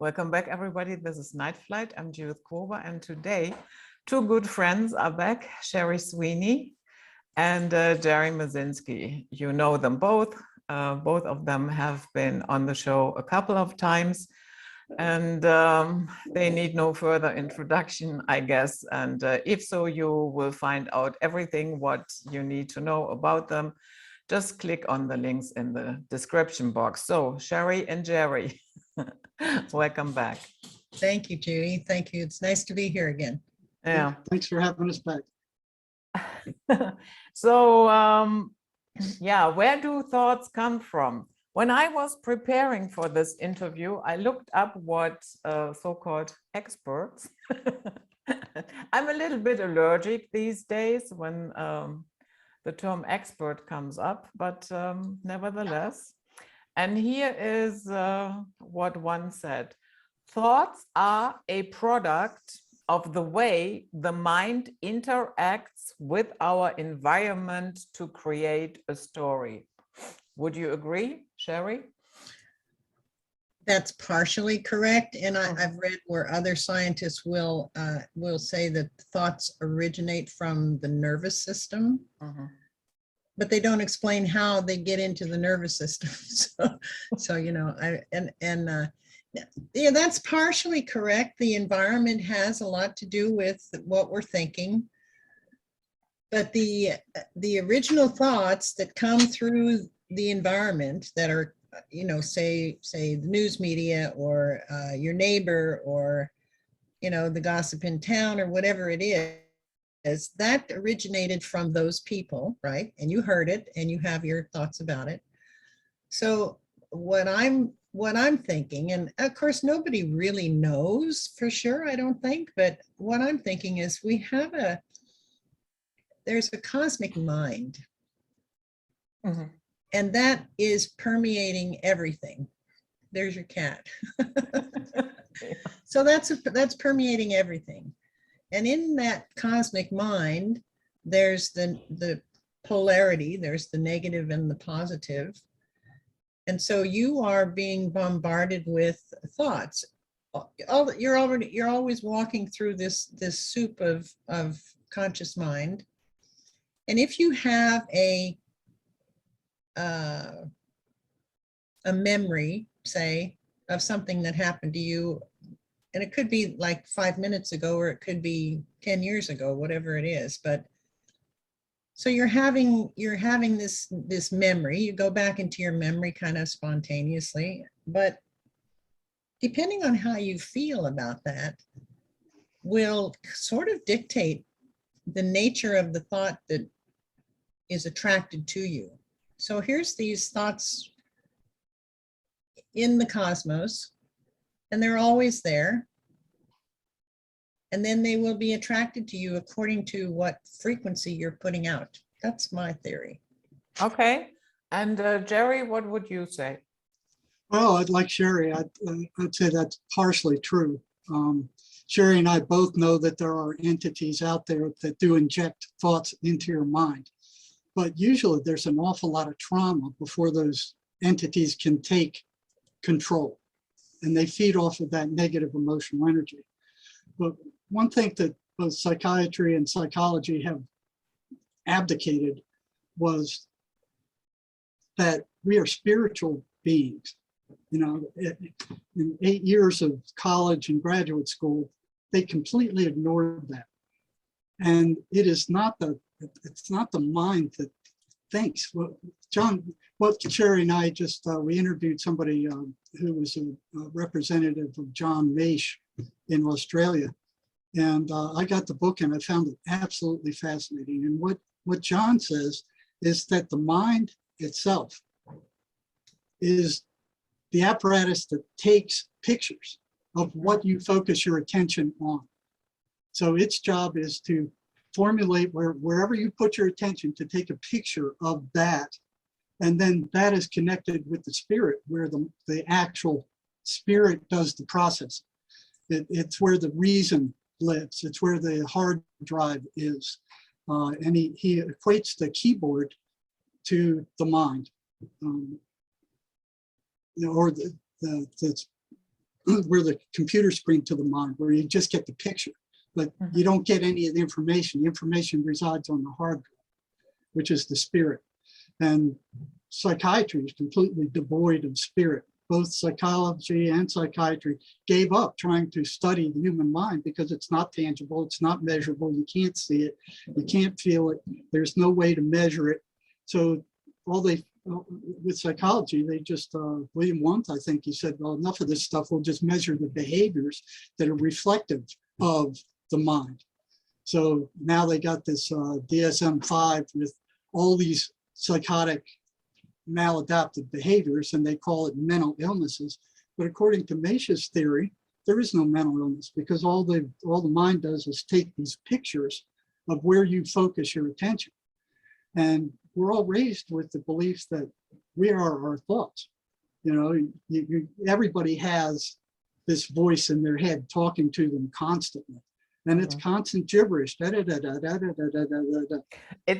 Welcome back, everybody. This is Night Flight. I'm Judith Kober, and today two good friends are back, Sherry Swiney and Jerry Marzinsky. You know them both. Both of them have been on the show a couple of times, and they need no further introduction, I guess. And if so, you will find out everything what you need to know about them. Just click on the links in the description box. So, Sherry and Jerry, welcome back. Thank you, Judy. Thank you. It's nice to be here again. Yeah. Thanks for having us back. So, yeah, where do thoughts come from? When I was preparing for this interview, I looked up what so-called experts. I'm a little bit allergic these days when the term expert comes up, but nevertheless. And here is what one said. Thoughts are a product of the way the mind interacts with our environment to create a story. Would you agree, Sherry? That's partially correct. And I've read where other scientists will say that thoughts originate from the nervous system, but they don't explain how they get into the nervous system. So you know, yeah, that's partially correct. The environment has a lot to do with what we're thinking. But the original thoughts that come through the environment that are, you know, say the news media or your neighbor or, you know, the gossip in town or whatever it is, that originated from those people, right? And you heard it and you have your thoughts about it. So what I'm thinking, and of course nobody really knows for sure, I don't think, but what I'm thinking is there's a cosmic mind. And that is permeating everything. There's your cat. So that's permeating everything. And in that cosmic mind, there's the polarity, there's the negative and the positive. And so you are being bombarded with thoughts. You're always walking through this soup of conscious mind. And if you have a memory, say, of something that happened to you, and it could be like 5 minutes ago, or it could be 10 years ago, whatever it is. But so you're having this memory, you go back into your memory kind of spontaneously, but depending on how you feel about that will sort of dictate the nature of the thought that is attracted to you. So here's these thoughts in the cosmos, and they're always there. And then they will be attracted to you according to what frequency you're putting out. That's my theory. Okay. And Jerry, what would you say? Well, I'd like Sherry. I'd say that's partially true. Sherry and I both know that there are entities out there that do inject thoughts into your mind. But usually there's an awful lot of trauma before those entities can take control. And they feed off of that negative emotional energy. But one thing that both psychiatry and psychology have abdicated was that we are spiritual beings. You know, in 8 years of college and graduate school, they completely ignored that. And it's not the mind that thinks. What Sherry and I just, we interviewed somebody who was a representative of John Maish in Australia. And I got the book and I found it absolutely fascinating. And what John says is that the mind itself is the apparatus that takes pictures of what you focus your attention on. So its job is to formulate wherever you put your attention to take a picture of that. And then that is connected with the spirit, where the actual spirit does the process. It's where the reason lives. It's where the hard drive is. And he equates the keyboard to the mind, or the we're the computer screen to the mind, where you just get the picture, but you don't get any of the information. The information resides on the hard drive, which is the spirit. And psychiatry is completely devoid of spirit. Both psychology and psychiatry gave up trying to study the human mind because it's not tangible, it's not measurable, you can't see it, you can't feel it, there's no way to measure it. So with psychology, they just, William Wundt, I think he said, well, enough of this stuff, we'll just measure the behaviors that are reflective of the mind. So now they got this DSM-5 with all these psychotic maladaptive behaviors, and they call it mental illnesses. But according to Meisha's theory, there is no mental illness, because all the mind does is take these pictures of where you focus your attention. And we're all raised with the belief that we are our thoughts. You know, everybody has this voice in their head talking to them constantly. And it's constant gibberish. It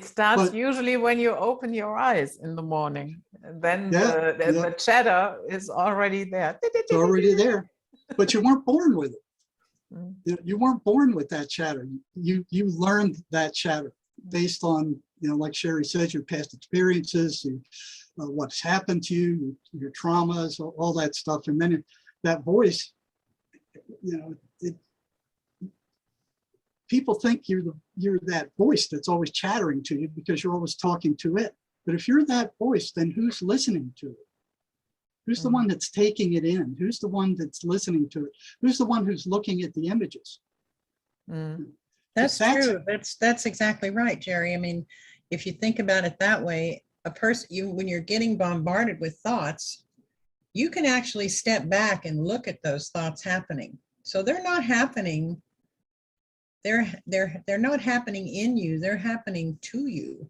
starts usually when you open your eyes in the morning. Then the chatter is already there. It's already there. But you weren't born with it. You weren't born with that chatter. You learned that chatter based on, you know, like Sherry says, your past experiences, what's happened to you, your traumas, all that stuff. And then that voice, you know, people think you're that voice that's always chattering to you because you're always talking to it. But if you're that voice, then who's listening to it? Who's the one that's taking it in? Who's the one that's listening to it? Who's the one who's looking at the images? That's true. That's exactly right, Jerry. I mean, if you think about it that way, a person, when you're getting bombarded with thoughts, you can actually step back and look at those thoughts happening. So they're not happening. They're not happening in you. They're happening to you.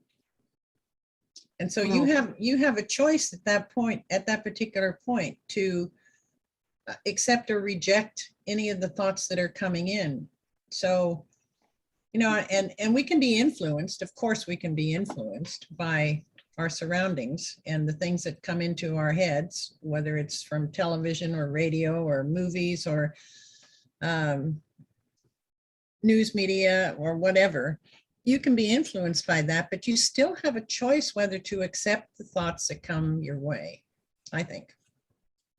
And so you have a choice at that point, at that particular point, to accept or reject any of the thoughts that are coming in. So, you know, and we can be influenced. Of course, we can be influenced by our surroundings and the things that come into our heads, whether it's from television or radio or movies or news media or whatever. You can be influenced by that, but you still have a choice whether to accept the thoughts that come your way, I think.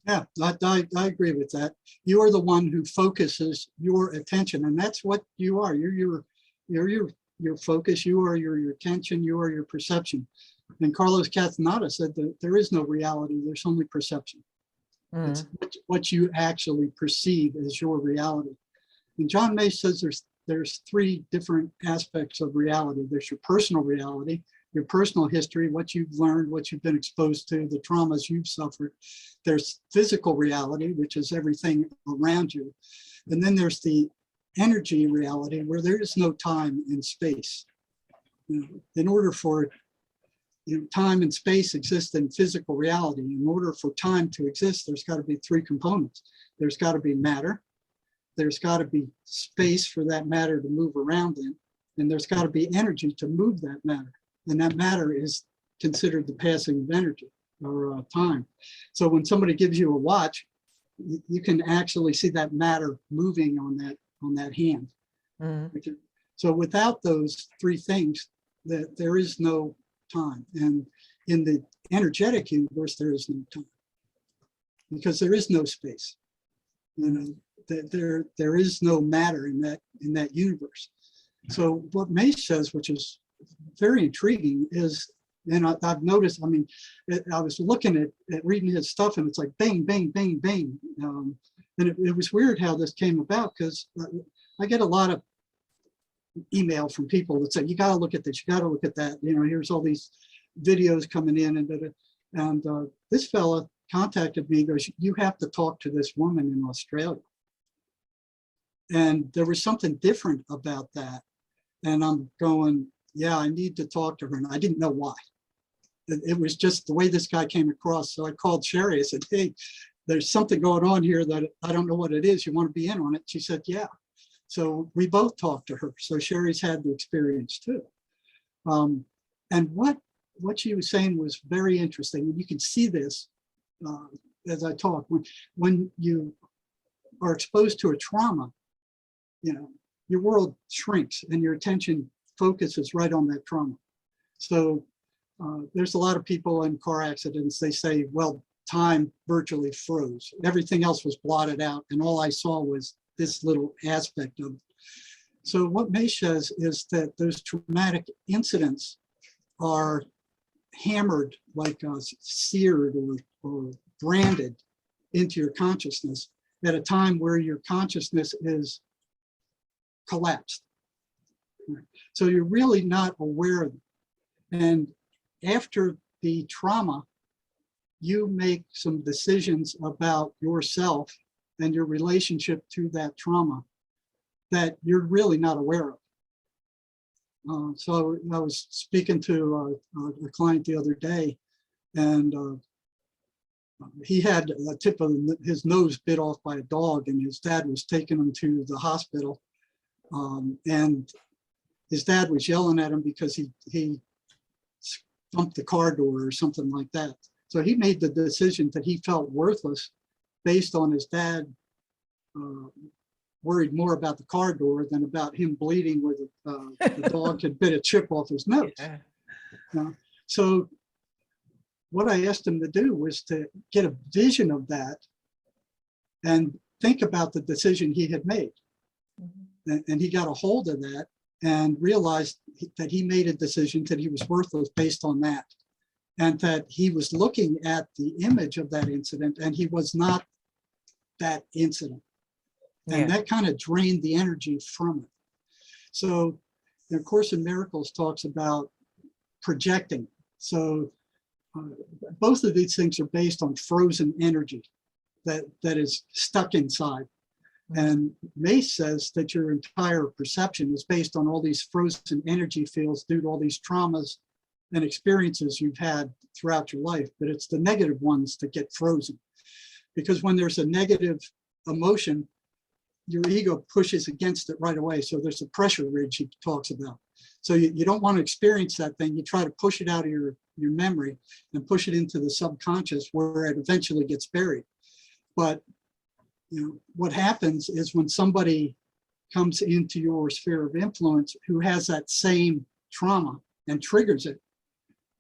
Yeah, I agree with that. You are the one who focuses your attention, and that's what you are. You're your focus, you are your attention, you are your perception. And Carlos Castaneda said that there is no reality, there's only perception. It's what you actually perceive as your reality. And John May says there's three different aspects of reality. There's your personal reality, your personal history, what you've learned, what you've been exposed to, the traumas you've suffered. There's physical reality, which is everything around you. And then there's the energy reality, where there is no time and space. You know, in order for time and space exist in physical reality, in order for time to exist, there's got to be three components. There's got to be matter. There's got to be space for that matter to move around in, and there's got to be energy to move that matter. And that matter is considered the passing of energy or time. So when somebody gives you a watch, you can actually see that matter moving on that hand. So without those three things, there is no time. And in the energetic universe, there is no time, because there is no space. You know, there is no matter in that universe. So what Mace says, which is very intriguing, is, and I've noticed, I mean, I was looking at reading his stuff, and it's like bang, bang, bang, bang. And it was weird how this came about, because I get a lot of email from people that say, you got to look at this, you got to look at that. You know, here's all these videos coming in, and this fella contacted me, goes, you have to talk to this woman in Australia. And there was something different about that. And I'm going, yeah, I need to talk to her. And I didn't know why. It was just the way this guy came across. So I called Sherry. I said, hey, there's something going on here that I don't know what it is. You want to be in on it? She said, yeah. So we both talked to her. So Sherry's had the experience too. And what she was saying was very interesting. And you can see this as I talk. When you are exposed to a trauma, your world shrinks and your attention focuses right on that trauma. So there's a lot of people in car accidents, they say, well, time virtually froze. Everything else was blotted out and all I saw was this little aspect of it. So what May says is that those traumatic incidents are hammered, like seared or branded into your consciousness at a time where your consciousness is collapsed. So you're really not aware of it. And after the trauma, you make some decisions about yourself and your relationship to that trauma that you're really not aware of. So I was speaking to a client the other day, and he had a tip of his nose bit off by a dog, and his dad was taking him to the hospital. And his dad was yelling at him because he thumped the car door or something like that. So he made the decision that he felt worthless based on his dad worried more about the car door than about him bleeding where the dog had bit a chip off his nose. Yeah. So what I asked him to do was to get a vision of that and think about the decision he had made. And he got a hold of that and realized that he made a decision that he was worthless based on that. And that he was looking at the image of that incident and he was not that incident. And that kind of drained the energy from it. So the Course in Miracles talks about projecting. So both of these things are based on frozen energy that is stuck inside. And Mace says that your entire perception is based on all these frozen energy fields due to all these traumas and experiences you've had throughout your life, but it's the negative ones that get frozen. Because when there's a negative emotion, your ego pushes against it right away. So there's a pressure ridge he talks about. So you don't want to experience that thing. You try to push it out of your memory and push it into the subconscious where it eventually gets buried. But what happens is when somebody comes into your sphere of influence who has that same trauma and triggers it,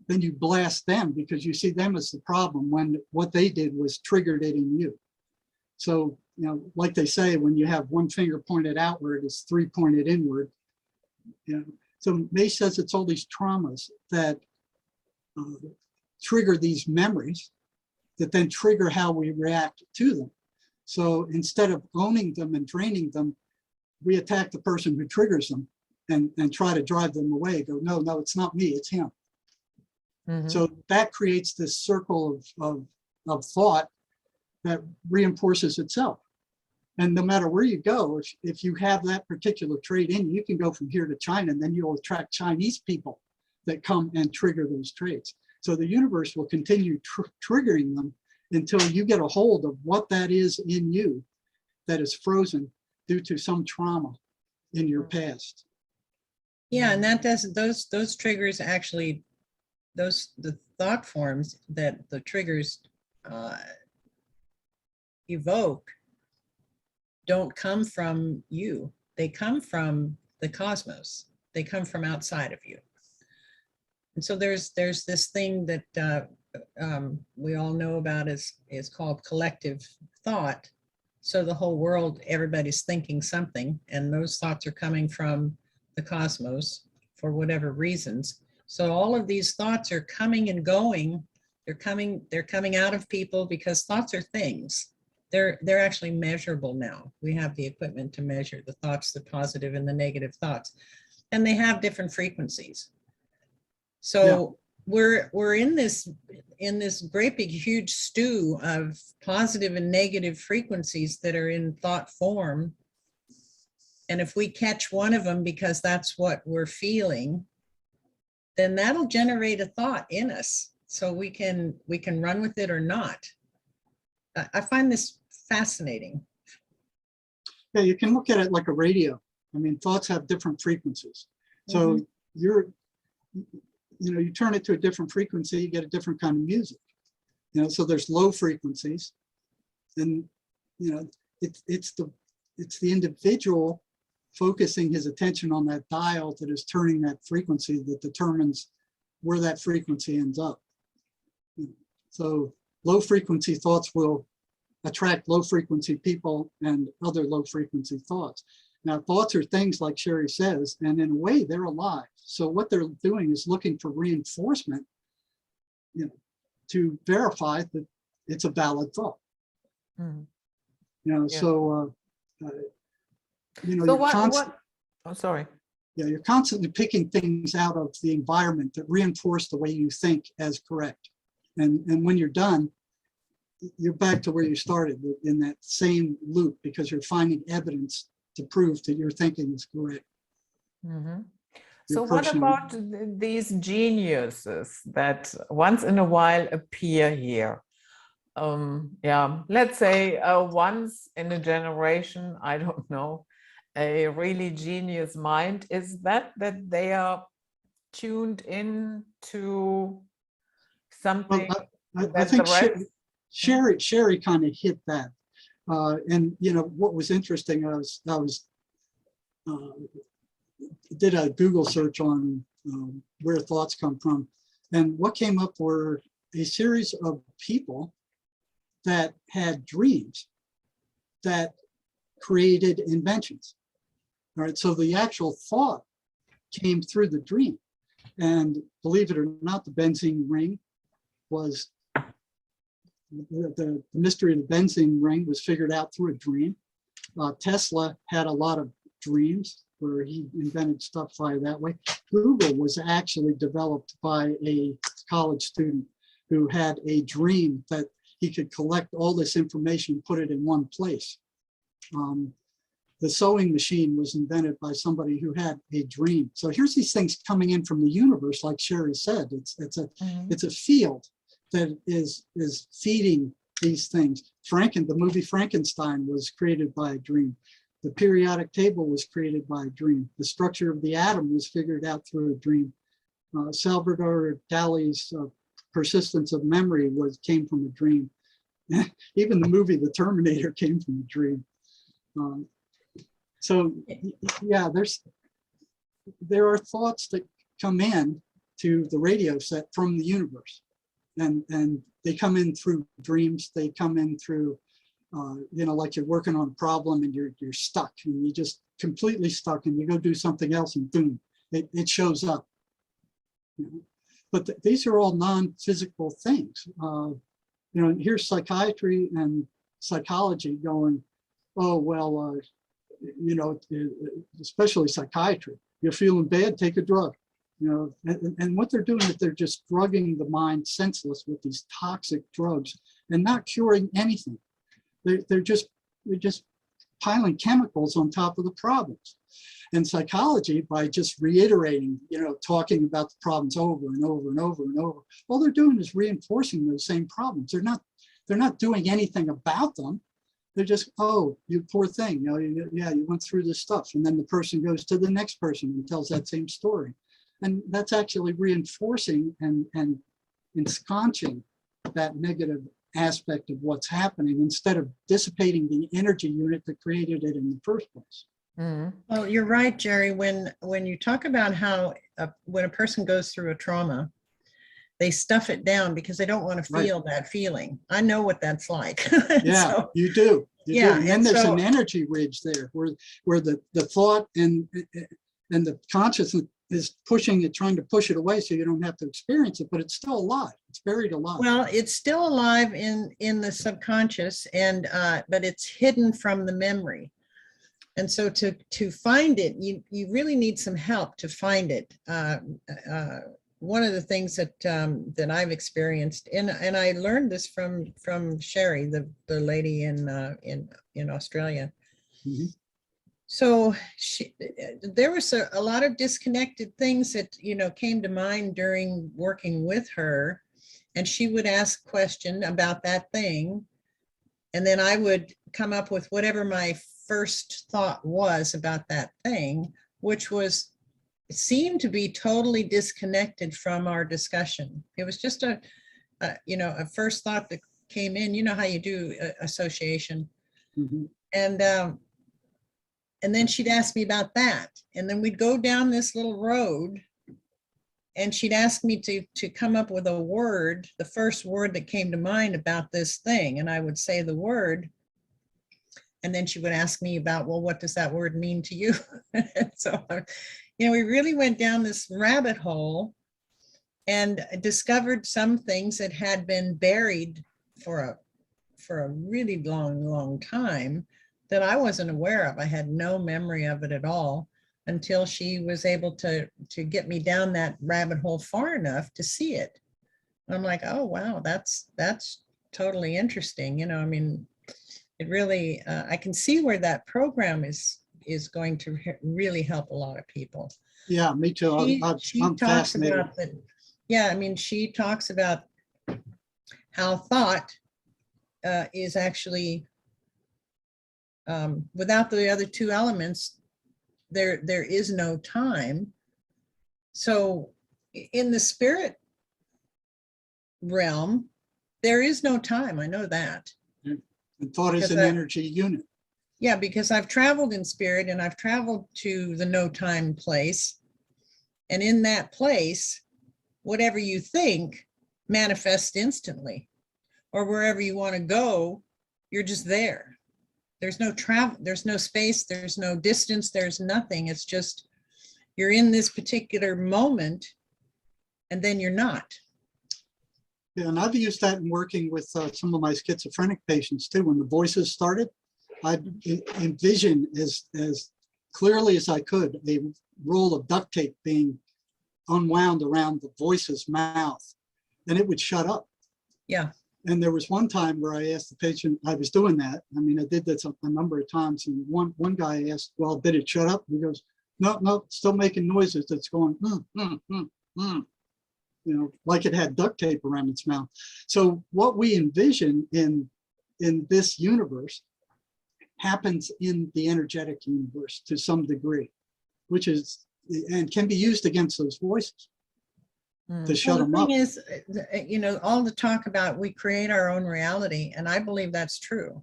then you blast them because you see them as the problem when what they did was triggered it in you. So, like they say, when you have one finger pointed outward, it's three pointed inward. So May says it's all these traumas that trigger these memories that then trigger how we react to them. So instead of owning them and draining them, we attack the person who triggers them and try to drive them away. Go, no, it's not me, it's him. Mm-hmm. So that creates this circle of thought that reinforces itself. And no matter where you go, if you have that particular trait in you, you can go from here to China, and then you'll attract Chinese people that come and trigger those traits. So the universe will continue triggering them until you get a hold of what that is in you that is frozen due to some trauma in your past. Yeah, and that doesn't, those triggers actually, the thought forms that the triggers evoke don't come from you. They come from the cosmos. They come from outside of you. And so there's this thing that we all know about is called collective thought. So the whole world, everybody's thinking something, and those thoughts are coming from the cosmos for whatever reasons. So all of these thoughts are coming and going. They're coming out of people because thoughts are things. They're actually measurable now. We have the equipment to measure the thoughts, the positive and the negative thoughts, and they have different frequencies. So we're in this great big huge stew of positive and negative frequencies that are in thought form. And if we catch one of them because that's what we're feeling, then that'll generate a thought in us. So we can run with it or not. I find this fascinating. Yeah, you can look at it like a radio. I mean, thoughts have different frequencies. So you turn it to a different frequency, you get a different kind of music. So there's low frequencies, and it's the individual focusing his attention on that dial that is turning that frequency that determines where that frequency ends up. So low frequency thoughts will attract low frequency people and other low frequency thoughts. Now, thoughts are things like Sherry says, and in a way they're alive. So what they're doing is looking for reinforcement, to verify that it's a valid thought. Mm. Yeah. So So oh, sorry. Yeah, you're constantly picking things out of the environment that reinforce the way you think as correct. And when you're done, you're back to where you started in that same loop, because you're finding evidence to prove that your thinking is correct. Mm-hmm. So what about these geniuses that once in a while appear here? Let's say once in a generation, I don't know, a really genius mind, is that they are tuned in to something? Well, I think Sherry kind of hit that. And what was interesting, I was did a Google search on where thoughts come from, and what came up were a series of people that had dreams that created inventions. All right, so the actual thought came through the dream, and believe it or not, the benzene ring was the mystery of the benzene ring was figured out through a dream. Tesla had a lot of dreams where he invented stuff by that way. Google was actually developed by a college student who had a dream that he could collect all this information and put it in one place. The sewing machine was invented by somebody who had a dream. So here's these things coming in from the universe, like Sherry said. It's a field that is feeding these things. The movie Frankenstein was created by a dream. The periodic table was created by a dream. The structure of the atom was figured out through a dream. Salvador Dali's persistence of memory came from a dream. Even the movie The Terminator came from a dream. So yeah, there are thoughts that come in to the radio set from the universe, and they come in through dreams. They come in through, like you're working on a problem and you're stuck, and you're just completely stuck, and you go do something else, and boom, it shows up. But these are all non-physical things. Here's psychiatry and psychology going, oh, well, especially psychiatry. You're feeling bad, take a drug. And what they're doing is they're just drugging the mind senseless with these toxic drugs and not curing anything. They're just piling chemicals on top of the problems. And psychology, by just reiterating, talking about the problems over and over and over and over, all they're doing is reinforcing those same problems. They're not doing anything about them. They're just, oh, you poor thing, you went through this stuff. And then the person goes to the next person and tells that same story. And that's actually reinforcing and ensconcing that negative aspect of what's happening, instead of dissipating the energy unit that created it in the first place. Mm-hmm. Well, you're right, Jerry. When you talk about how when a person goes through a trauma, they stuff it down because they don't want to feel that feeling. I know what that's like. Yeah, so, you do. You do. And then there's an energy ridge there where the thought and the consciousness is pushing it, trying to push it away so you don't have to experience it, but it's still alive. It's buried alive. Well, it's still alive in the subconscious, and but it's hidden from the memory. And so to find it, you really need some help to find it. One of the things that I've experienced, and I learned this from Sherry, the lady in Australia. Mm-hmm. So there was a lot of disconnected things that came to mind during working with her, and she would ask a question about that thing, and then I would come up with whatever my first thought was about that thing, which seemed to be totally disconnected from our discussion. It was just a first thought that came in. You know how you do association. Mm-hmm. And then she'd ask me about that. And then we'd go down this little road and she'd ask me to come up with a word, the first word that came to mind about this thing. And I would say the word. And then she would ask me about, well, what does that word mean to you? So, we really went down this rabbit hole and discovered some things that had been buried for a really long time that I wasn't aware of. I had no memory of it at all until she was able to get me down that rabbit hole far enough to see it. I'm like, oh, wow, that's totally interesting. It really, I can see where that program is going to really help a lot of people. Yeah, me too. She I'm talks fascinated. about that. Yeah, she talks about how thought is actually, without the other two elements, there is no time. So in the spirit realm, there is no time. I know that. And thought is an energy unit. Yeah, because I've traveled in spirit and I've traveled to the no time place. And in that place, whatever you think manifests instantly. Or wherever you want to go, you're just there. There's no travel, there's no space, there's no distance, there's nothing. It's just you're in this particular moment and then you're not. Yeah, and I've used that in working with some of my schizophrenic patients too. When the voices started, I envisioned as clearly as I could a roll of duct tape being unwound around the voice's mouth, and it would shut up. Yeah. And there was one time where I asked the patient, I was doing that. I did that a number of times. And one guy asked, well, did it shut up? He goes, no, still making noises. It's going, like it had duct tape around its mouth. So what we envision in this universe happens in the energetic universe to some degree, which is, and can be used against those voices. To shut them up. The thing is, all the talk about we create our own reality, and I believe that's true.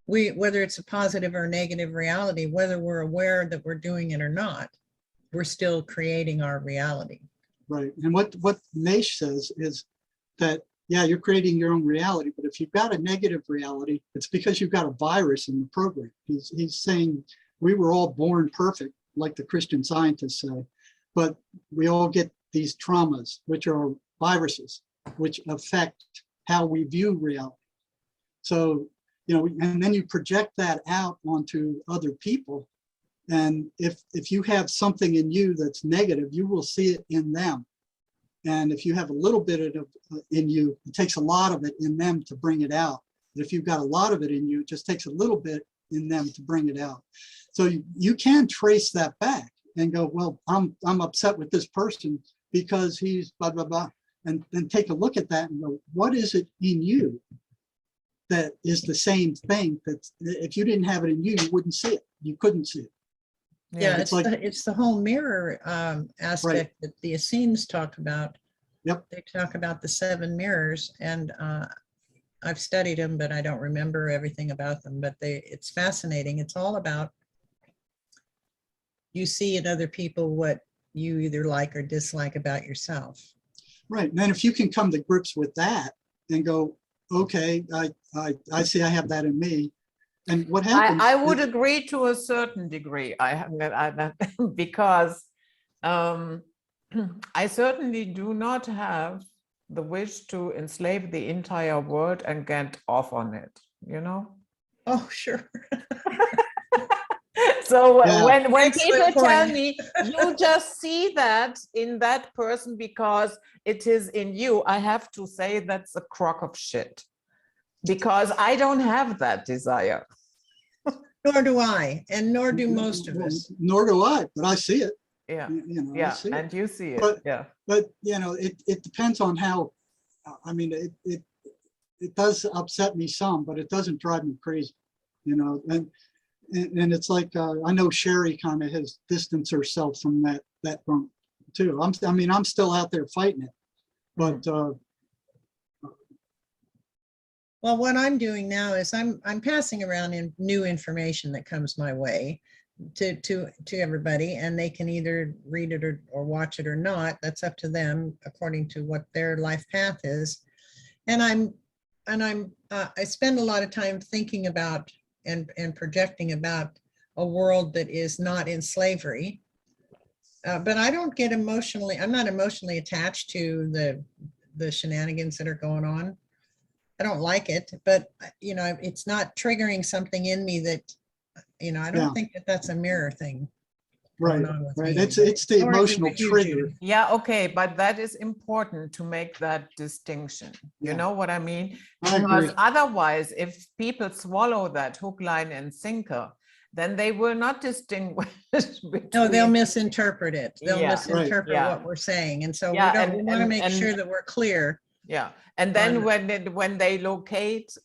Whether it's a positive or negative reality, whether we're aware that we're doing it or not, we're still creating our reality. Right. And what Nash says is that, yeah, you're creating your own reality, but if you've got a negative reality, it's because you've got a virus in the program. He's saying we were all born perfect, like the Christian scientists say, but we all get these traumas, which are viruses, which affect how we view reality. So, and then you project that out onto other people. And if you have something in you that's negative, you will see it in them. And if you have a little bit of it in you, it takes a lot of it in them to bring it out. But if you've got a lot of it in you, it just takes a little bit in them to bring it out. So you can trace that back and go, well, I'm upset with this person because he's blah, blah, blah. And then take a look at that and go, what is it in you that is the same thing that if you didn't have it in you, you wouldn't see it. You couldn't see it. Yeah, it's the whole mirror aspect that the Essenes talk about. Yep. They talk about the 7 mirrors, and I've studied them, but I don't remember everything about them. But it's fascinating. It's all about you see in other people what you either like or dislike about yourself. Right. And then if you can come to grips with that and go, okay, I see I have that in me. And what happens? I would agree to a certain degree. Because I certainly do not have the wish to enslave the entire world and get off on it, Oh, sure. So Yeah. when people Excellent tell point. me, you just see that in that person because it is in you, I have to say that's a crock of shit. Because I don't have that desire. Nor do I, and nor do most of us. Nor do I, but I see it. Yeah, I see it. and you see it. But, yeah. But it depends on how. It does upset me some, but it doesn't drive me crazy. And it's like I know Sherry kind of has distanced herself from that front too. I'm still out there fighting it, but. Well, what I'm doing now is I'm passing around in new information that comes my way to everybody, and they can either read it or watch it or not. That's up to them according to what their life path is. And I spend a lot of time thinking about and projecting about a world that is not in slavery. But I don't get emotionally, I'm not emotionally attached to the shenanigans that are going on. I don't like it, but you know, it's not triggering something in me that, you know, I don't Yeah. think that that's a mirror thing. Right, going on with right. me. It's the Or is it emotional with you, trigger. Judy? Yeah, okay, but that is important to make that distinction. You Yeah. know what I mean? I Because agree. otherwise, if people swallow that hook, line, and sinker, then they will not distinguish between. No, they'll misinterpret it. They'll Yeah, misinterpret yeah. what we're saying. And so we Yeah, don't, we and- want to and- make and- sure that we're clear. Yeah, and then on- when they locate,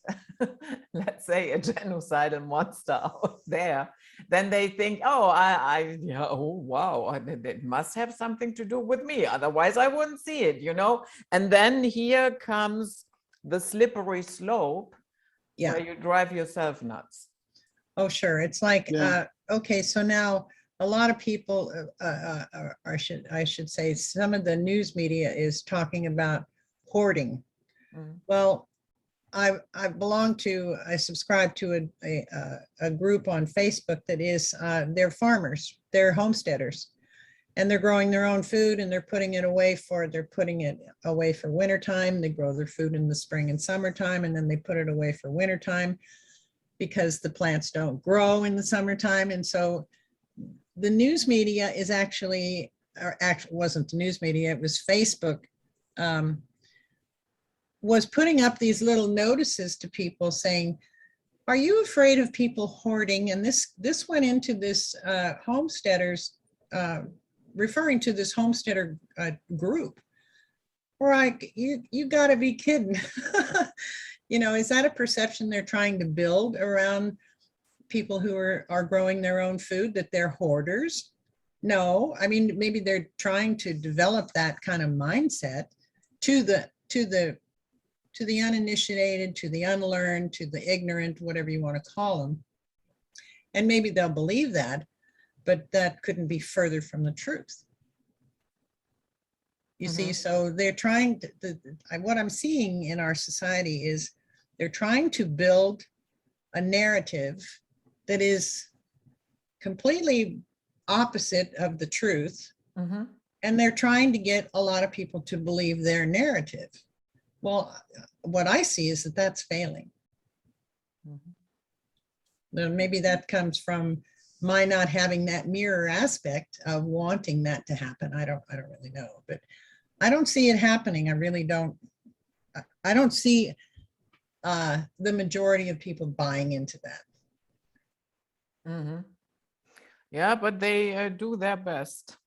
let's say, a genocidal monster out there, then they think, oh, yeah, oh wow, it must have something to do with me. Otherwise, I wouldn't see it, you know. And then here comes the slippery slope Yeah. where you drive yourself nuts. Oh, sure. It's like, Yeah. okay, so now a lot of people, I should say, some of the news media is talking about hoarding. Mm. Well, I subscribe to a group on Facebook that is, they're farmers, they're homesteaders, and they're growing their own food and they're putting it away for wintertime. They grow their food in the spring and summertime, and then they put it away for wintertime because the plants don't grow in the summertime. And so the news media is actually, or actually wasn't the news media, it was Facebook, was putting up these little notices to people saying, are you afraid of people hoarding? And this went into this homesteaders, referring to this homesteader group. Right, you gotta be kidding. You know, is that a perception they're trying to build around people who are growing their own food, that they're hoarders? No, I mean, maybe they're trying to develop that kind of mindset to the uninitiated, to the unlearned, to the ignorant, whatever you want to call them. And maybe they'll believe that, but that couldn't be further from the truth. You see, so they're trying to, what I'm seeing in our society is they're trying to build a narrative that is completely opposite of the truth. Mm-hmm. And they're trying to get a lot of people to believe their narrative. Well, what I see is that that's failing. Mm-hmm. Now, maybe that comes from my not having that mirror aspect of wanting that to happen. I don't really know, but I don't see it happening. I really don't. I don't see the majority of people buying into that. Mm-hmm. Yeah, but they do their best.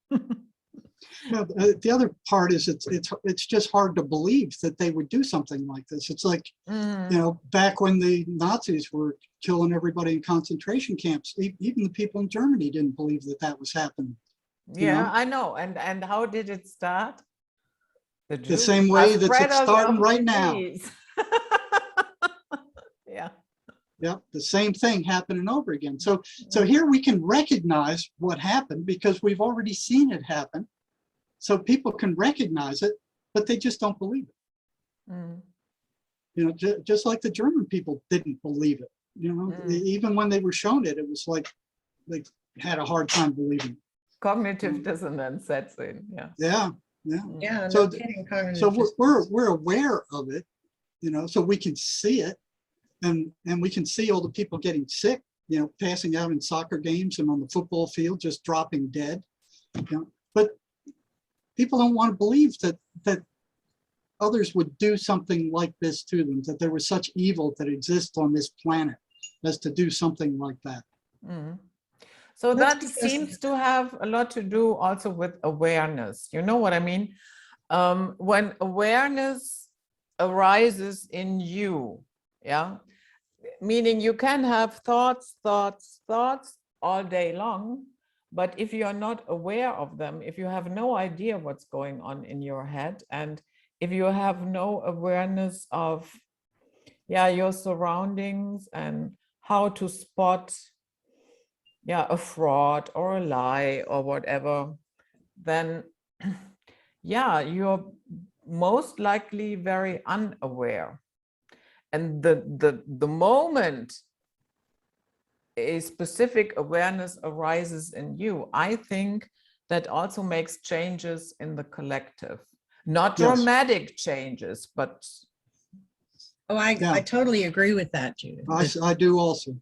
No, the other part is it's just hard to believe that they would do something like this. It's like, you know, back when the Nazis were killing everybody in concentration camps, even the people in Germany didn't believe that that was happening. Yeah, know? I know. And how did it start? The same way that's it's starting right now. Yeah. Yep, the same thing happening over again. So here we can recognize what happened because we've already seen it happen. So people can recognize it, but they just don't believe it. You know, just like the German people didn't believe it. You know, even when they were shown it, it was like they had a hard time believing it. Cognitive dissonance sets in. Yeah. Yeah, yeah. Yeah. So, No kidding, so we're aware of it, you know, so we can see it, and we can see all the people getting sick, you know, passing out in soccer games and on the football field, just dropping dead. You know, but people don't want to believe that others would do something like this to them, that there was such evil that exists on this planet as to do something like that. So That's that because- seems to have a lot to do also with awareness. You know what I mean? When awareness arises in you, yeah, meaning you can have thoughts all day long, but if you are not aware of them, if you have no idea what's going on in your head, and if you have no awareness of yeah, your surroundings and how to spot, yeah, a fraud or a lie or whatever, then yeah, you're most likely very unaware. And the moment a specific awareness arises in you, I think that also makes changes in the collective. Not Yes. dramatic changes, but Oh, I Yeah. totally agree with that, Judith. I do also.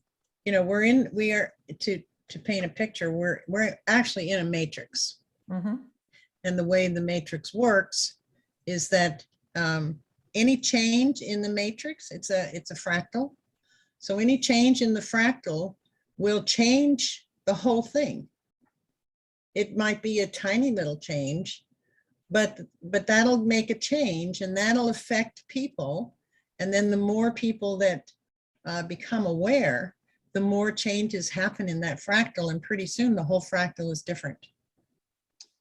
You know, we are to paint a picture, we're actually in a matrix. mhm, And the way the matrix works is that any change in the matrix, it's a fractal. So any change in the fractal will change the whole thing. It might be a tiny little change, but that'll make a change and that'll affect people. And then the more people that become aware, the more changes happen in that fractal. And pretty soon the whole fractal is different.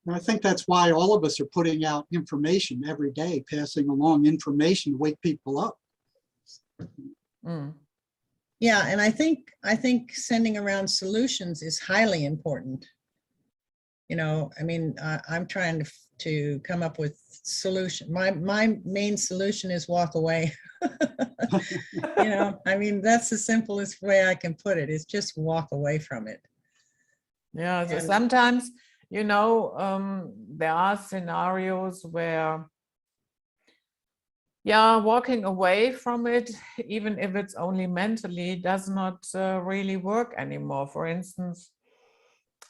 And I think that's why all of us are putting out information every day, passing along information to wake people up. mm, Yeah, and I think sending around solutions is highly important. You know, I mean, I'm trying to come up with solution. My main solution is walk away. You know, I mean, that's the simplest way I can put it, is just walk away from it. yeah. So And- sometimes, you know, there are scenarios where, yeah, walking away from it, even if it's only mentally, does not really work anymore. For instance,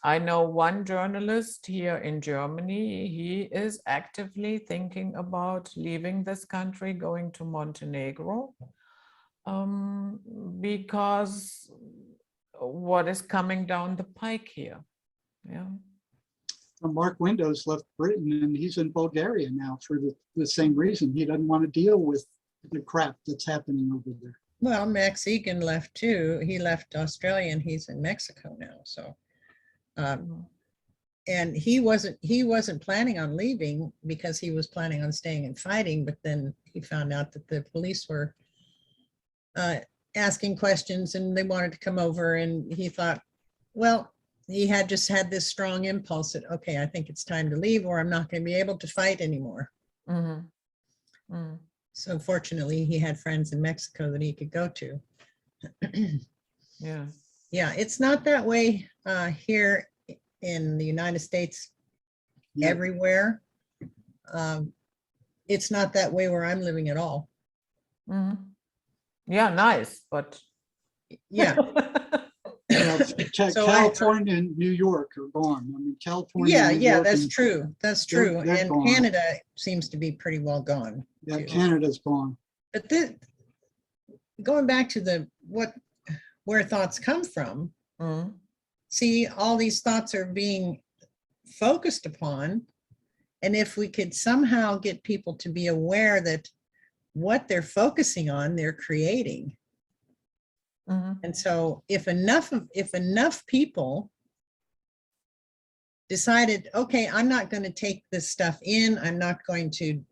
I know one journalist here in Germany, he is actively thinking about leaving this country, going to Montenegro, because what is coming down the pike here. Yeah. Mark Windows left Britain and he's in Bulgaria now for the same reason. He doesn't want to deal with the crap that's happening over there. Well, Max Egan left too. He left Australia and he's in Mexico now. So, and he wasn't planning on leaving because he was planning on staying and fighting. But then he found out that the police were asking questions and they wanted to come over, and he thought, well, he had just had this strong impulse that, okay, I think it's time to leave or I'm not going to be able to fight anymore. Mm-hmm. Mm. So fortunately, he had friends in Mexico that he could go to. Yeah. Yeah, it's not that way here in the United States Yeah. everywhere. It's not that way where I'm living at all. Mm-hmm. Yeah, nice, but Yeah. So California and New York are gone. I mean, California. Yeah, New yeah, York that's and- true. That's true. they're And gone. Canada seems to be pretty well gone. Yeah, too. Canada's gone. But going back to where thoughts come from, mm, see, all these thoughts are being focused upon. And if we could somehow get people to be aware that what they're focusing on, they're creating. mhm, And so if enough people decided, okay, I'm not going to take this stuff in, I'm not going to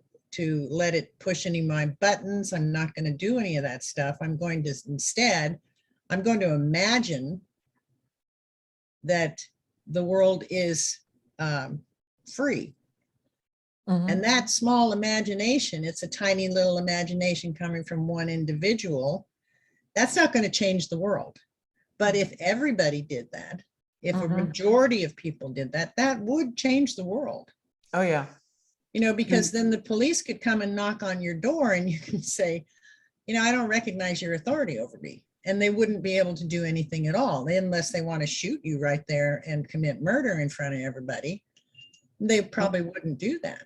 let it push any of my buttons, I'm not going to do any of that stuff. I'm going to instead, I'm going to imagine that the world is free. mhm. And that small imagination, it's a tiny little imagination coming from one individual, that's not going to change the world. But if everybody did that, if a Mhm. majority of people did that, that would change the world. Oh, yeah. You know, because then the police could come and knock on your door and you can say, you know, I don't recognize your authority over me. And they wouldn't be able to do anything at all unless they want to shoot you right there and commit murder in front of everybody. They probably wouldn't do that.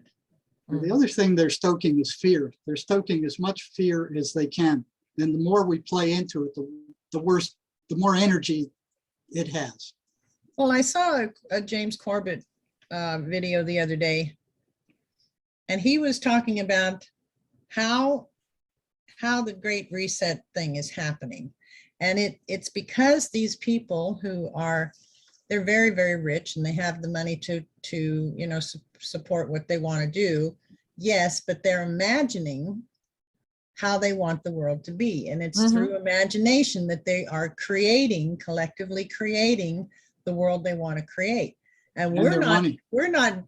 And the other thing they're stoking is fear. They're stoking as much fear as they can. And the more we play into it, the worse, the more energy it has. Well, I saw a James Corbett video the other day, and he was talking about how the Great Reset thing is happening. And it's because these people who are, they're very, very rich and they have the money to you know, support what they want to do. Yes, but they're imagining how they want the world to be. And it's Mhm. through imagination that they are creating, collectively creating the world they want to create. And And their money.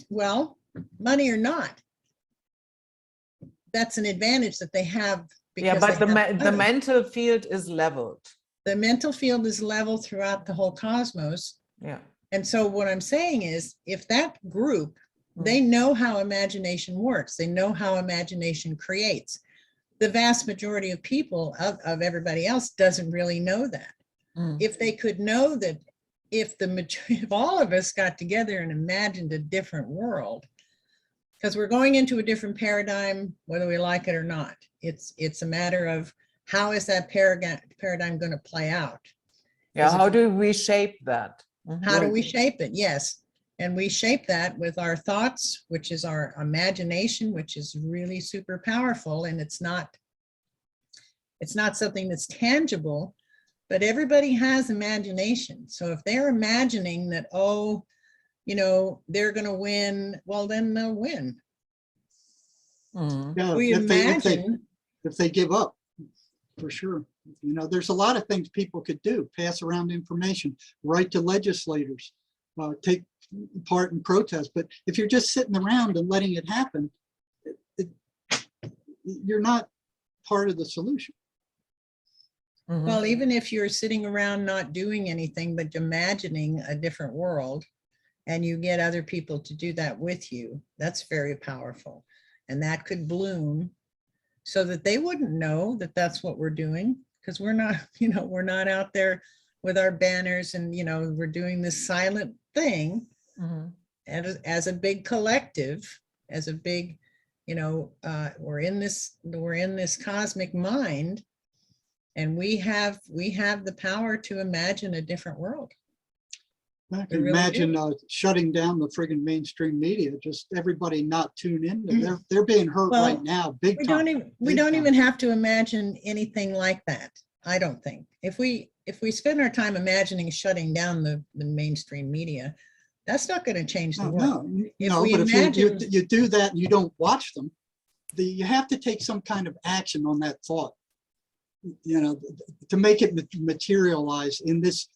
well, money or not, that's an advantage that they have. Yeah, because but they the have the money. mental field is leveled. The mental field is level throughout the whole cosmos. Yeah. And so what I'm saying is, if that group, Mm. they know how imagination works, they know how imagination creates. The vast majority of people, of everybody else, doesn't really know that. Mm. If they could know that, if if all of us got together and imagined a different world, because we're going into a different paradigm, whether we like it or not. It's a matter of, how is that paradigm going to play out? Yeah, Is it- how do we shape that? Mhm. How do Right. we shape it? Yes. And we shape that with our thoughts, which is our imagination, which is really super powerful. And it's not something that's tangible, but everybody has imagination. So if they're imagining that, oh, they're going to win, well, then they'll win. Mm. Yeah, We imagine, if they give up, for sure. There's a lot of things people could do: pass around information, write to legislators, take part in protests. But if you're just sitting around and letting it happen, you're not part of the solution. Mhm. well, even if you're sitting around not doing anything, but imagining a different world, and you get other people to do that with you, that's very powerful. And that could bloom so that they wouldn't know that that's what we're doing, because we're not, we're not out there with our banners and, we're doing this silent thing. Mhm. And as a big collective, as a big, we're in this cosmic mind, and we have the power to imagine a different world. I We can really imagine do. shutting down the friggin' mainstream media, just everybody not tune in. They're being hurt Well, right now, big We time. we Big don't time. even have to imagine anything like that. I don't think. If we spend our time imagining shutting down the mainstream media, that's not going to change the world. If we But if imagine- you do that and you don't watch them, you have to take some kind of action on that thought, to make it materialize in this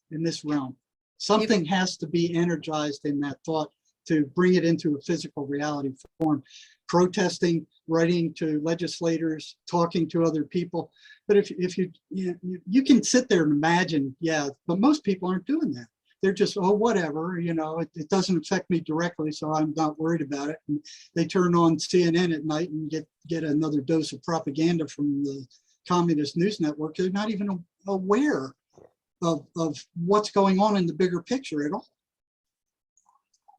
realm. Something has to be energized in that thought to bring it into a physical reality form. Protesting, writing to legislators, talking to other people. But if you can sit there and imagine, yeah, but most people aren't doing that. They're just, oh, whatever, it doesn't affect me directly, so I'm not worried about it. And they turn on CNN at night and get another dose of propaganda from the communist news network. They're not even aware of what's going on in the bigger picture at all.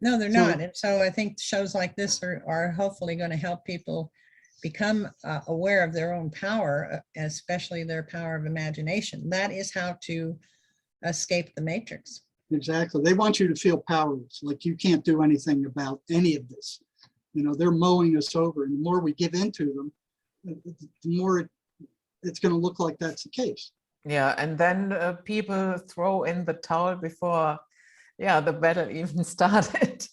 No, they're So- not. And so I think shows like this are hopefully going to help people become aware of their own power, especially their power of imagination. That is how to escape the matrix. Exactly. They want you to feel powerless, like you can't do anything about any of this. They're mowing us over, and the more we give into them, the more it's going to look like that's the case. Yeah, and then people throw in the towel before, the battle even started.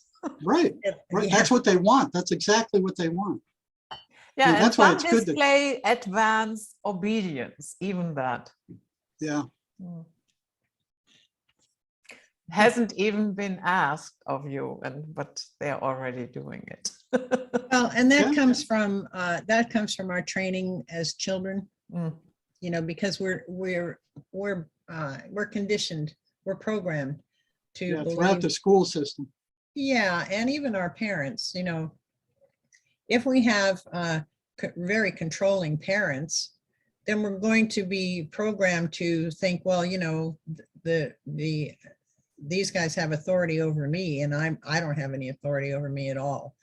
Right. Right. Yeah. That's what they want. That's exactly what they want. Yeah, and that's why some it's good to- display advanced obedience, even that. Yeah. Mm. Hasn't even been asked of you, but they're already doing it. Well, and that Yeah. comes from our training as children. Mm. Because we're conditioned, we're programmed to Yeah. Throughout believe. the school system. Yeah, and even our parents, if we have very controlling parents, then we're going to be programmed to think, well, these guys have authority over me, and I don't have any authority over me at all.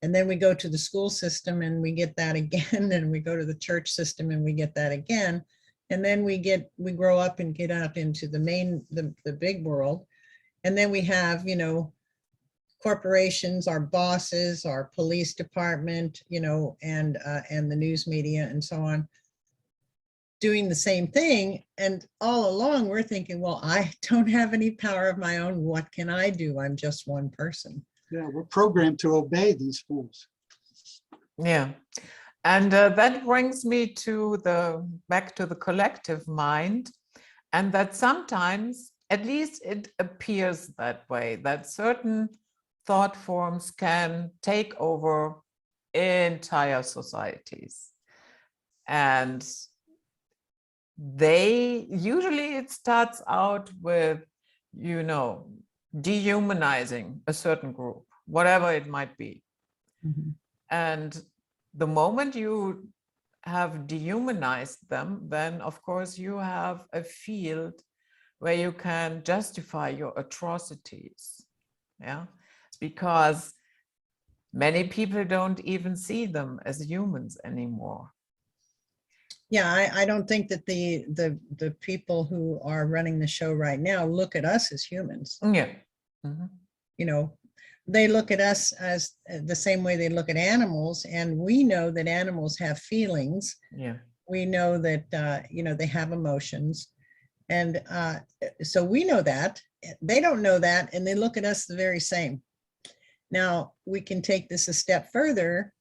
And then we go to the school system and we get that again, and we go to the church system and we get that again. And then we grow up and get out into the big world. And then we have, corporations, our bosses, our police department, and the news media and so on, doing the same thing. And all along we're thinking, well, I don't have any power of my own. What can I do? I'm just one person. Yeah. We're programmed to obey these fools. Yeah. And that brings me to back to the collective mind, and that sometimes, at least it appears that way, that certain thought forms can take over entire societies. And usually it starts out with, dehumanizing a certain group, whatever it might be. Mm-hmm. And the moment you have dehumanized them, then of course you have a field where you can justify your atrocities. Yeah, because many people don't even see them as humans anymore. Yeah, I don't think that the people who are running the show right now look at us as humans. Yeah. Mm-hmm. You know, they look at us as the same way they look at animals, and we know that animals have feelings. Yeah. We know that they have emotions, and so we know that. They don't know that, and they look at us the very same. Now we can take this a step further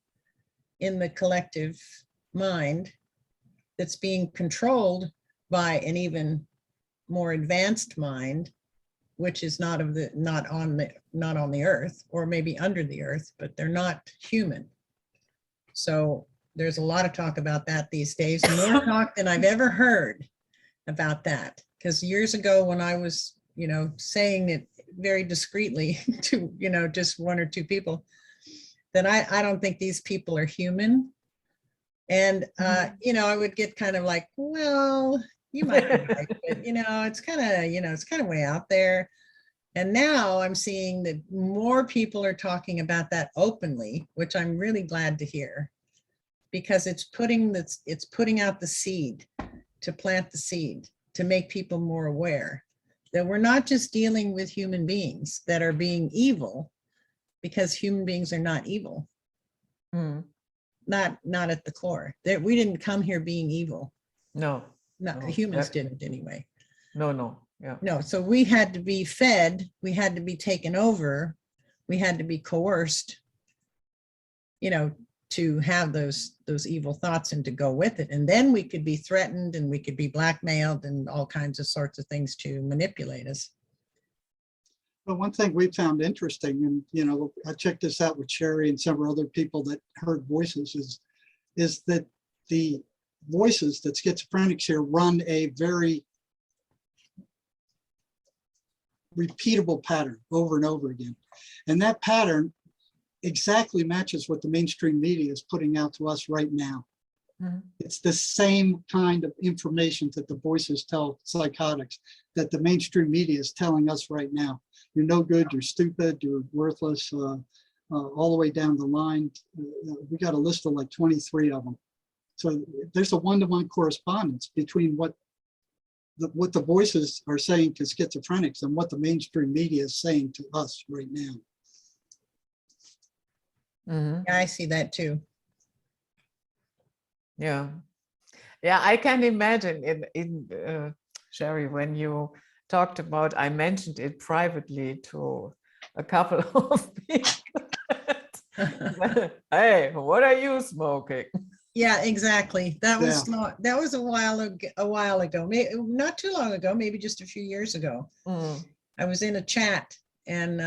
in the collective mind that's being controlled by an even more advanced mind, which is not on the earth, or maybe under the earth, but they're not human. So there's a lot of talk about that these days, more talk than I've ever heard about that. Because years ago, when I was, saying it very discreetly to, just one or two people, that I don't think these people are human. And, I would get kind of like, well, you might be right, but, it's kind of way out there. And now I'm seeing that more people are talking about that openly, which I'm really glad to hear, because it's putting out the seed, to plant the seed, to make people more aware that we're not just dealing with human beings that are being evil, because human beings are not evil. Mm. Not at the core. That we didn't come here being evil. No. Humans didn't anyway. No. Yeah. No, so we had to be fed, we had to be taken over, we had to be coerced, to have those evil thoughts and to go with it. And then we could be threatened, and we could be blackmailed, and all kinds of sorts of things to manipulate us. But one thing we found interesting, and I checked this out with Sherry and several other people that heard voices, is that the voices that schizophrenics hear run a very repeatable pattern over and over again. And that pattern exactly matches what the mainstream media is putting out to us right now. Mm-hmm. It's the same kind of information that the voices tell psychotics that the mainstream media is telling us right now. You're no good, you're stupid, you're worthless, all the way down the line. We got a list of like 23 of them. So there's a one-to-one correspondence between what the voices are saying to schizophrenics and what the mainstream media is saying to us right now. Mm-hmm. Yeah, I see that too. Yeah, I can imagine in Sherry, when you talked about, I mentioned it privately to a couple of people. Hey, what are you smoking? Yeah, exactly. That was a while ago, maybe not too long ago, maybe just a few years ago. Mm. I was in a chat, and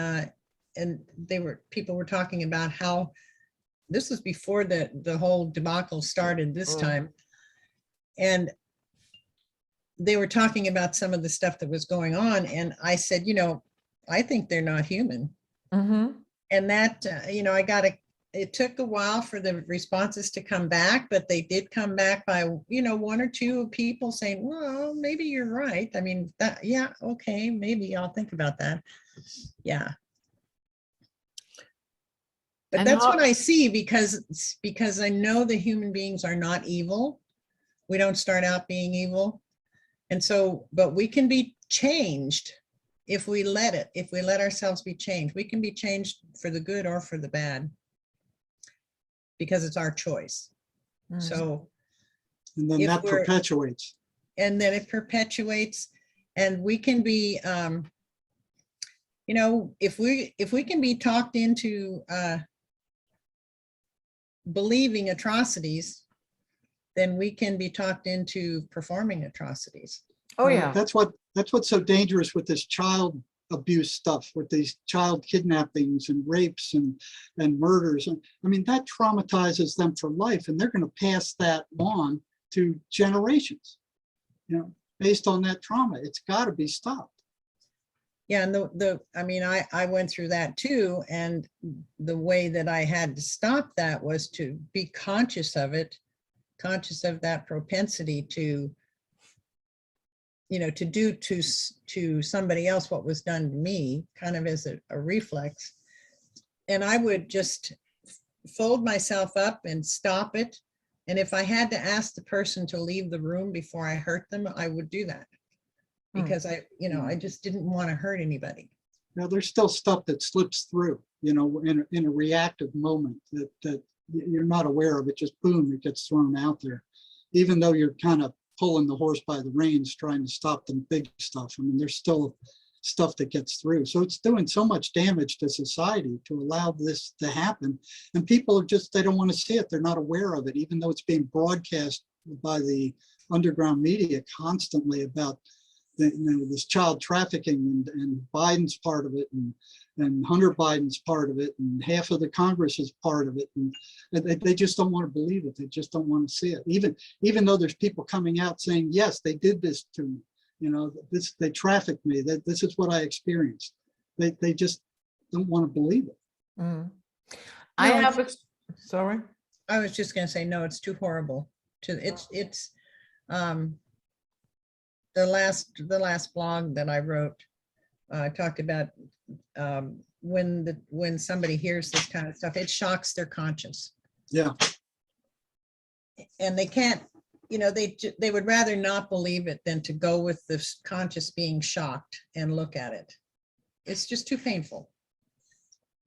people were talking about how this was before the whole debacle started this time, and they were talking about some of the stuff that was going on, and I said, I think they're not human. Mm-hmm. And that it took a while for the responses to come back, but they did come back by, one or two people saying, well, maybe you're right. I mean, okay, maybe I'll think about that. Yeah. But and that's what I see, because I know the human beings are not evil. We don't start out being evil. And so, but we can be changed if we let ourselves be changed. We can be changed for the good or for the bad, because it's our choice. Mm-hmm. So, and then that perpetuates. And then it perpetuates, and we can be, if we can be talked into believing atrocities, then we can be talked into performing atrocities. Oh, Well, yeah. That's what's so dangerous with this child abuse stuff, with these child kidnappings and rapes and murders. And I mean, that traumatizes them for life, and they're going to pass that on to generations, based on that trauma. It's got to be stopped. Yeah, and I mean, I went through that too, and the way that I had to stop that was to be conscious of it, conscious of that propensity to, to do to somebody else what was done to me, kind of as a reflex. And I would just fold myself up and stop it. And if I had to ask the person to leave the room before I hurt them, I would do that. Because I just didn't want to hurt anybody. Now, there's still stuff that slips through, in a reactive moment that you're not aware of. It just, boom, it gets thrown out there. Even though you're kind of pulling the horse by the reins, trying to stop the big stuff. I mean, there's still stuff that gets through. So it's doing so much damage to society to allow this to happen. And people are just, they don't want to see it. They're not aware of it, even though it's being broadcast by the underground media constantly about this child trafficking, and Biden's part of it, and Hunter Biden's part of it, and half of the Congress is part of it, and they just don't want to believe it. They just don't want to see it. Even though there's people coming out saying, yes, they did this to me, they trafficked me, this is what I experienced. They just don't want to believe it. Mm. Sorry. I was just going to say, no, it's too horrible. It's the last blog that I wrote, I talked about when somebody hears this kind of stuff, it shocks their conscience. Yeah. And they can't, they would rather not believe it than to go with the conscious being shocked and look at it. It's just too painful.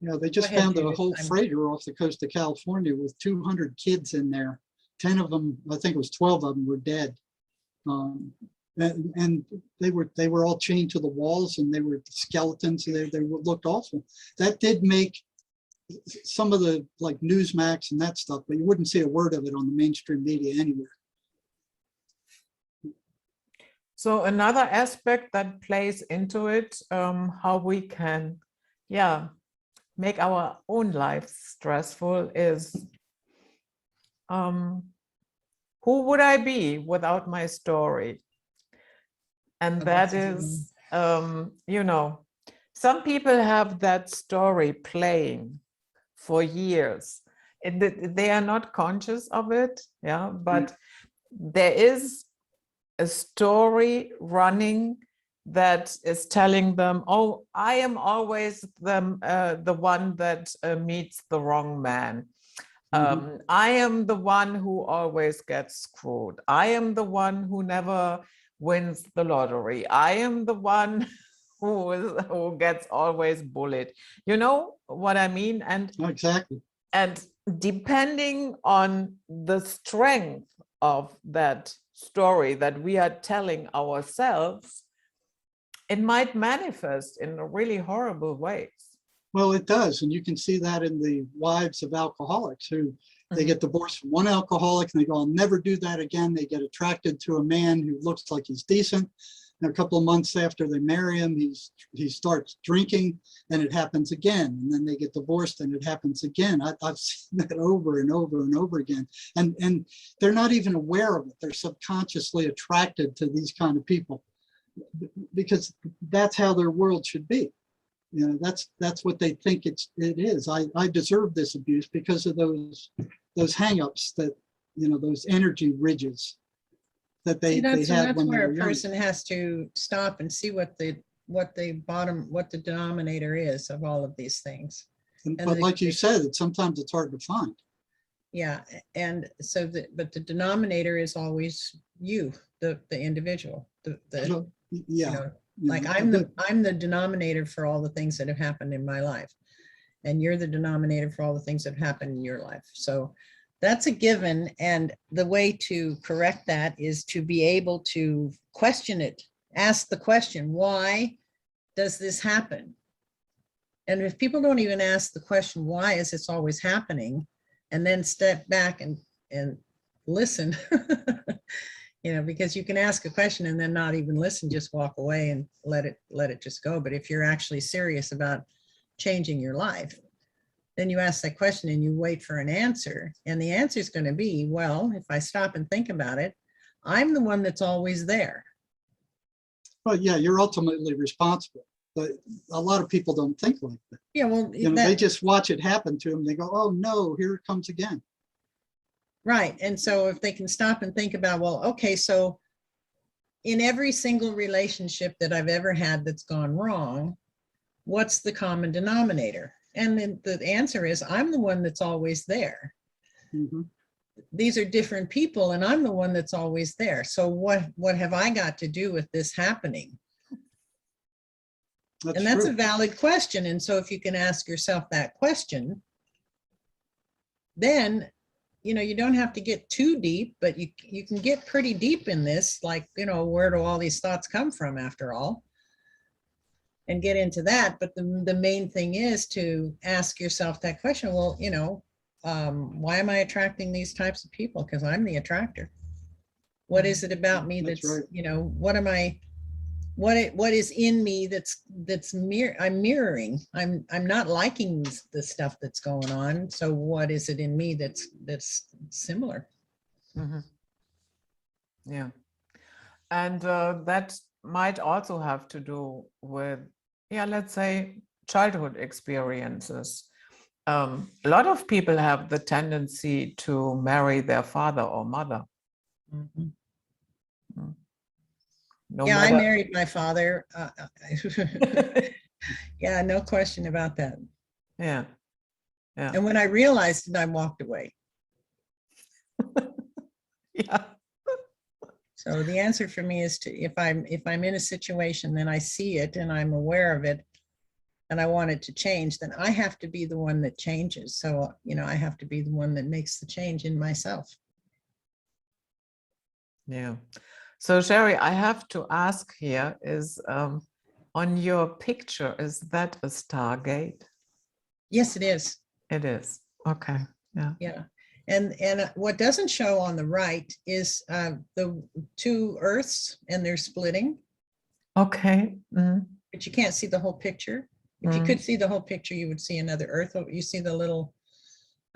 They just found a whole freighter off the coast of California with 200 kids in there. 10 of them, I think it was 12 of them, were dead. And they were all chained to the walls, and they were skeletons. They looked awful. That did make some of the, like, Newsmax and that stuff, but you wouldn't see a word of it on the mainstream media anywhere. So another aspect that plays into it, how we can, make our own lives stressful, is who would I be without my story? And that is, some people have that story playing for years. They are not conscious of it, but there is a story running that is telling them, oh, I am always the one that meets the wrong man. I am the one who always gets screwed. I am the one who never wins the lottery. I am the one who gets always bullied. You know what I mean? And exactly. And depending on the strength of that story that we are telling ourselves, it might manifest in really horrible ways. Well, it does. And you can see that in the wives of alcoholics who they get divorced from one alcoholic and they go, I'll never do that again. They get attracted to a man who looks like he's decent. And a couple of months after they marry him, he starts drinking, and it happens again. And then they get divorced and it happens again. I've seen that over and over and over again. And they're not even aware of it. They're subconsciously attracted to these kind of people because that's how their world should be. That's what they think it is. I deserve this abuse because of those hang-ups, that those energy ridges that they had when they were young. That's where a person has to stop and see what the denominator is of all of these things. But like you said, sometimes it's hard to find. Yeah, and so but the denominator is always you, the individual. Like I'm the denominator for all the things that have happened in my life, and you're the denominator for all the things that have happened in your life. So that's a given. And the way to correct that is to be able to question it, ask the question, why does this happen? And if people don't even ask the question, why is this always happening? and then step back and listen. Because you can ask a question and then not even listen, just walk away and let it just go. But if you're actually serious about changing your life, then you ask that question and you wait for an answer. And the answer is going to be, well, if I stop and think about it, I'm the one that's always there. Well, yeah, you're ultimately responsible, but a lot of people don't think like that. Yeah, well, They just watch it happen to them. They go, oh no, here it comes again. right. And so if they can stop and think about, well, okay, so in every single relationship that I've ever had that's gone wrong, what's the common denominator? And then the answer is, I'm the one that's always there. Mhm. These are different people and I'm the one that's always there. So what have I got to do with this happening? That's And that's true. a valid question. And so if you can ask yourself that question, then, you don't have to get too deep, but you can get pretty deep in this, like, where do all these thoughts come from after all? And get into that. But the main thing is to ask yourself that question. Well, why am I attracting these types of people? Because I'm the attractor. What is it about me That's that's, right. what is in me I'm mirroring. I'm not liking the stuff that's going on. So what is it in me that's similar? Mhm. Yeah. And that might also have to do with, let's say, childhood experiences. A lot of people have the tendency to marry their father or mother. Mhm. No Yeah, I matter. married my father. Yeah, no question about that. Yeah. Yeah. And when I realized it, I walked away. Yeah. So the answer for me is to, if I'm in a situation, then I see it and I'm aware of it and I want it to change, then I have to be the one that changes. So, I have to be the one that makes the change in myself. Yeah. So Sherry, I have to ask here is, on your picture, is that a Stargate? Yes, it is. It is. Okay. Yeah. Yeah. And what doesn't show on the right is the two Earths, and they're splitting, Okay. Mm. but you can't see the whole picture. If you could see the whole picture, you would see another Earth. You see the little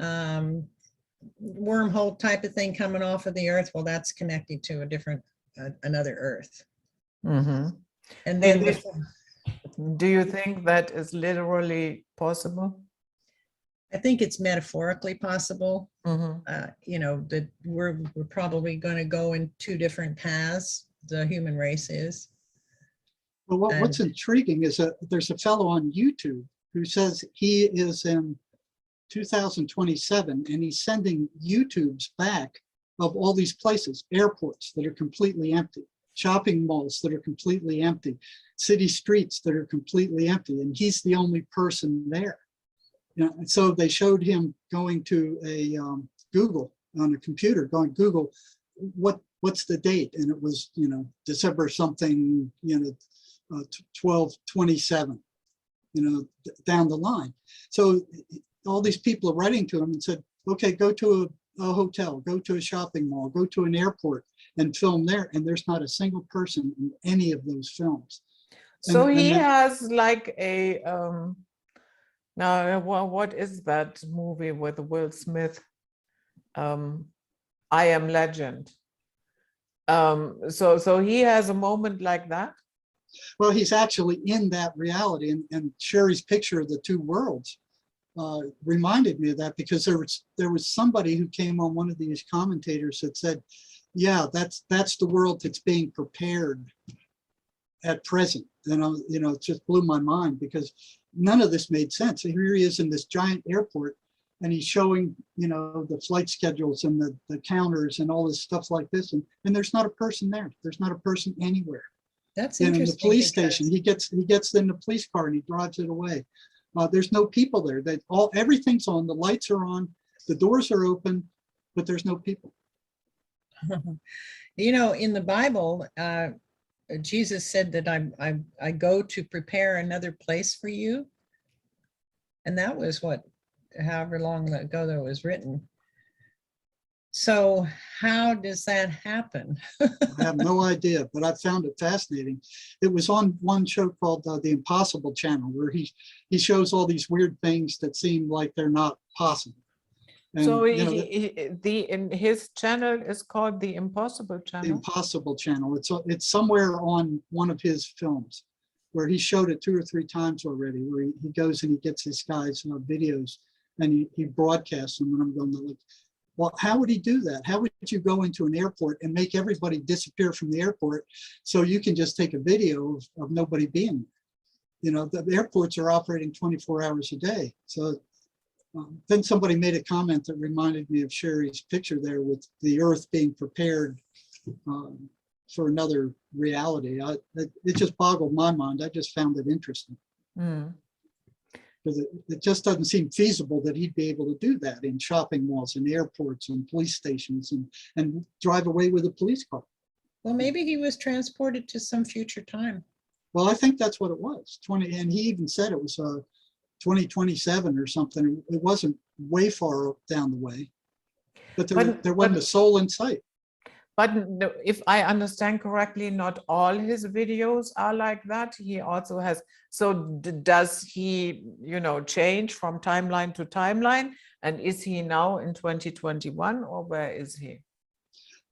wormhole type of thing coming off of the Earth. Well, that's connected to a different, another Earth. Mm-hmm. And then Do you think that is literally possible? I think it's metaphorically possible. Mm-hmm. That we're probably going to go in two different paths. The human race is. Well, what's intriguing is that there's a fellow on YouTube who says he is in 2027 and he's sending YouTubes back of all these places, airports that are completely empty, shopping malls that are completely empty, city streets that are completely empty, and he's the only person there. And so they showed him going to a Google on a computer, going Google, what's the date? And it was, December something, 12/27, down the line. So all these people are writing to him and said, okay, go to a hotel, go to a shopping mall, go to an airport and film there. And there's not a single person in any of those films. So he has like a, now what is that movie with Will Smith? I Am Legend. So he has a moment like that. Well, he's actually in that reality, and Sherry's picture of the two worlds reminded me of that, because there was somebody who came on, one of these commentators that said, yeah, that's the world that's being prepared at present. And it just blew my mind, because none of this made sense. Here he is in this giant airport and he's showing, the flight schedules and the counters and all this stuff like this. And there's not a person there. There's not a person anywhere. That's And interesting. in the police station, he gets in the police car and he drives it away. There's no people there. Everything's on. The lights are on. The doors are open, but there's no people. In the Bible, Jesus said that I go to prepare another place for you. And that was what, however long ago that it was written. So how does that happen? I have no idea, but I found it fascinating. It was on one show called The Impossible Channel, where he shows all these weird things that seem like they're not possible. And, So you know, in his channel is called the Impossible The Channel. Impossible Channel. It's somewhere on one of his films, where he showed it 2 or 3 times already, where he goes and he gets these guys videos and he broadcasts them. And I'm going like, well, how would he do that? How would you go into an airport and make everybody disappear from the airport so you can just take a video of nobody being there? You know, the airports are operating 24 hours a day. So then somebody made a comment that reminded me of Sherry's picture there with the earth being prepared for another reality. It just boggled my mind. I just found it interesting. Because it just doesn't seem feasible that he'd be able to do that in shopping malls and airports and police stations and drive away with a police car. Well, maybe he was transported to some future time. Well, I think that's what it was. And he even said it was 2027 or something. It wasn't way far down the way, but there wasn't a soul in sight. But if I understand correctly, not all his videos are like that. He also has, so does he, change from timeline to timeline? And is he now in 2021 or where is he?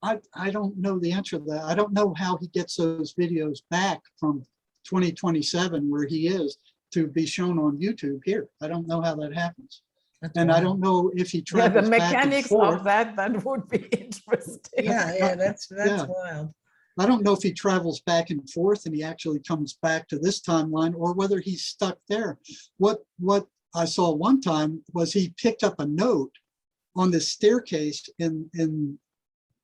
I don't know the answer to that. I don't know how he gets those videos back from 2027 where he is to be shown on YouTube here. I don't know how that happens. And I don't know if he travels the back and mechanics forth. of that would be interesting. Yeah, that's wild. I don't know if he travels back and forth and he actually comes back to this timeline or whether he's stuck there. What I saw one time was he picked up a note on the staircase in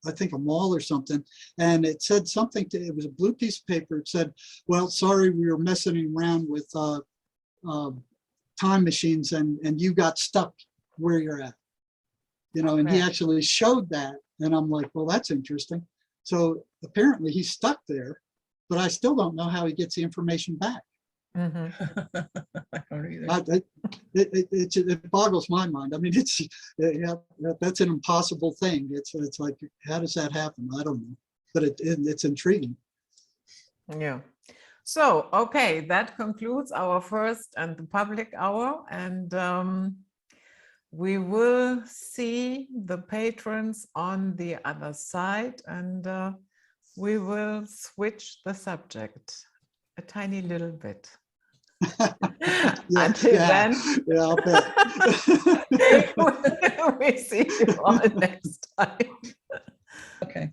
I think a mall or something, and it said something it was a blue piece of paper. It said, well, sorry, we were messing around with time machines and you got stuck where you're at, and he actually showed that. And I'm like, well, that's interesting. So apparently he's stuck there, but I still don't know how he gets the information back. I don't either. It boggles my mind. I mean, that's an impossible thing. It's like, how does that happen? I don't know, but it's intriguing. Yeah. So, okay, that concludes our first and the public hour, and we will see the patrons on the other side, and we will switch the subject a tiny little bit. Until then, I'll bet. we see you all next time. Okay.